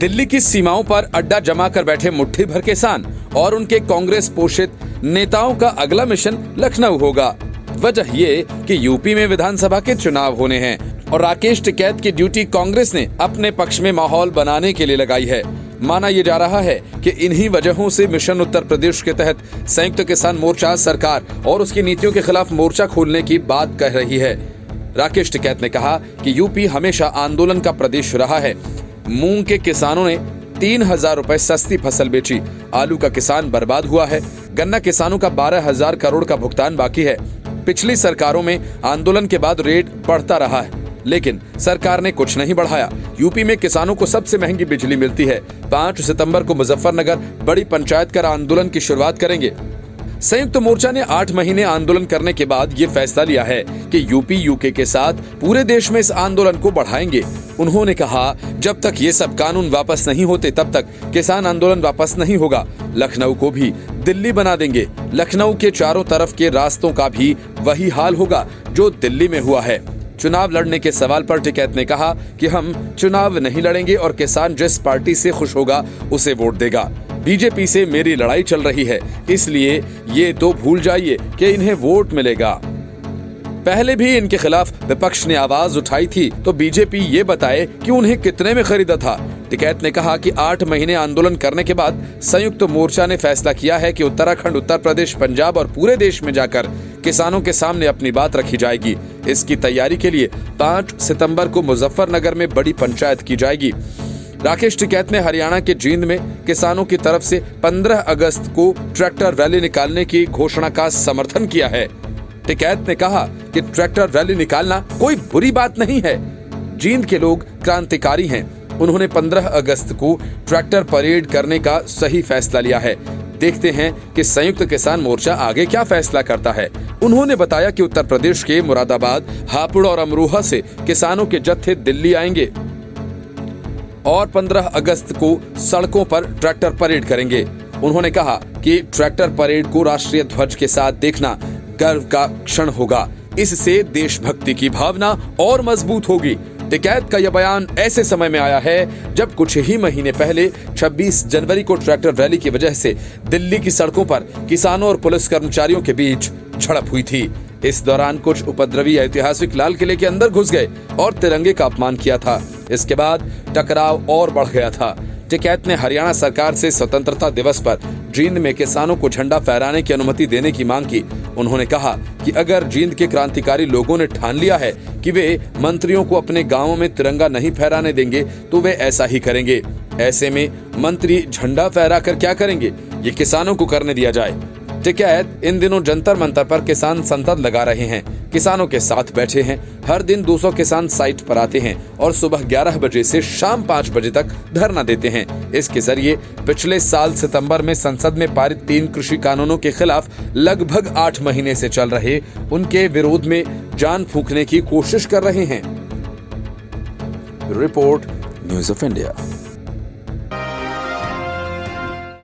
दिल्ली की सीमाओं पर अड्डा जमा कर बैठे मुट्ठी भर किसान और उनके कांग्रेस पोषित नेताओं का अगला मिशन लखनऊ होगा। वजह ये कि यूपी में विधानसभा के चुनाव होने हैं और राकेश टिकैत की ड्यूटी कांग्रेस ने अपने पक्ष में माहौल बनाने के लिए लगाई है। माना यह जा रहा है कि इन्हीं वजहों से मिशन उत्तर प्रदेश के तहत संयुक्त किसान मोर्चा सरकार और उसकी नीतियों के खिलाफ मोर्चा खोलने की बात कह रही है। राकेश टिकैत ने कहा कि यूपी हमेशा आंदोलन का प्रदेश रहा है। मूंग के किसानों ने 3,000 रुपए सस्ती फसल बेची, आलू का किसान बर्बाद हुआ है, गन्ना किसानों का 12,000 करोड़ का भुगतान बाकी है। पिछली सरकारों में आंदोलन के बाद रेट बढ़ता रहा है, लेकिन सरकार ने कुछ नहीं बढ़ाया। यूपी में किसानों को सबसे महंगी बिजली मिलती है। 5 सितंबर को मुजफ्फरनगर बड़ी पंचायत कर आंदोलन की शुरुआत करेंगे। संयुक्त मोर्चा ने 8 महीने आंदोलन करने के बाद ये फैसला लिया है कि यूपी यूके के साथ पूरे देश में इस आंदोलन को बढ़ाएंगे। उन्होंने कहा, जब तक ये सब कानून वापस नहीं होते तब तक किसान आंदोलन वापस नहीं होगा। लखनऊ को भी दिल्ली बना देंगे। लखनऊ के चारों तरफ के रास्तों का भी वही हाल होगा जो दिल्ली में हुआ है। चुनाव लड़ने के सवाल पर टिकैत ने कहा कि हम चुनाव नहीं लड़ेंगे और किसान जिस पार्टी से खुश होगा उसे वोट देगा। बीजेपी से मेरी लड़ाई चल रही है, इसलिए ये तो भूल जाइए कि इन्हें वोट मिलेगा। पहले भी इनके खिलाफ विपक्ष ने आवाज उठाई थी, तो बीजेपी ये बताए कि उन्हें कितने में खरीदा था। टिकैत ने कहा कि 8 महीने आंदोलन करने के बाद संयुक्त मोर्चा ने फैसला किया है कि उत्तराखंड, उत्तर प्रदेश, पंजाब और पूरे देश में जाकर किसानों के सामने अपनी बात रखी जाएगी। इसकी तैयारी के लिए 5 सितंबर को मुजफ्फरनगर में बड़ी पंचायत की जाएगी। राकेश टिकैत ने हरियाणा के जींद में किसानों की तरफ से 15 अगस्त को ट्रैक्टर रैली निकालने की घोषणा का समर्थन किया है। टिकैत ने कहा कि ट्रैक्टर रैली निकालना कोई बुरी बात नहीं है। जींद के लोग क्रांतिकारी हैं। उन्होंने 15 अगस्त को ट्रैक्टर परेड करने का सही फैसला लिया है। देखते हैं कि संयुक्त किसान मोर्चा आगे क्या फैसला करता है। उन्होंने बताया कि उत्तर प्रदेश के मुरादाबाद, हापुड़ और अमरोहा से किसानों के जत्थे दिल्ली आएंगे और 15 अगस्त को सड़कों पर ट्रैक्टर परेड करेंगे। उन्होंने कहा कि ट्रैक्टर परेड को राष्ट्रीय ध्वज के साथ देखना गर्व का क्षण होगा। इससे देशभक्ति की भावना और मजबूत होगी। टिकैत का यह बयान ऐसे समय में आया है जब कुछ ही महीने पहले 26 जनवरी को ट्रैक्टर रैली की वजह से दिल्ली की सड़कों पर किसानों और पुलिस कर्मचारियों के बीच झड़प हुई थी। इस दौरान कुछ उपद्रवी ऐतिहासिक लाल किले के अंदर घुस गए और तिरंगे का अपमान किया था। इसके बाद टकराव और बढ़ गया था। टिकैत ने हरियाणा सरकार से स्वतंत्रता दिवस पर जींद में किसानों को झंडा फहराने की अनुमति देने की मांग की। उन्होंने कहा कि अगर जींद के क्रांतिकारी लोगों ने ठान लिया है कि वे मंत्रियों को अपने गांवों में तिरंगा नहीं फहराने देंगे तो वे ऐसा ही करेंगे। ऐसे में मंत्री झंडा फहरा कर क्या करेंगे, ये किसानों को करने दिया जाए। टिकैत इन दिनों जंतर मंतर पर किसान संसद लगा रहे हैं। किसानों के साथ बैठे हैं। हर दिन 200 किसान साइट पर आते हैं और सुबह 11 बजे से शाम 5 बजे तक धरना देते हैं। इसके जरिए पिछले साल सितंबर में संसद में पारित 3 कृषि कानूनों के खिलाफ लगभग 8 महीने से चल रहे उनके विरोध में जान फूंकने की कोशिश कर रहे हैं। Report, news of India.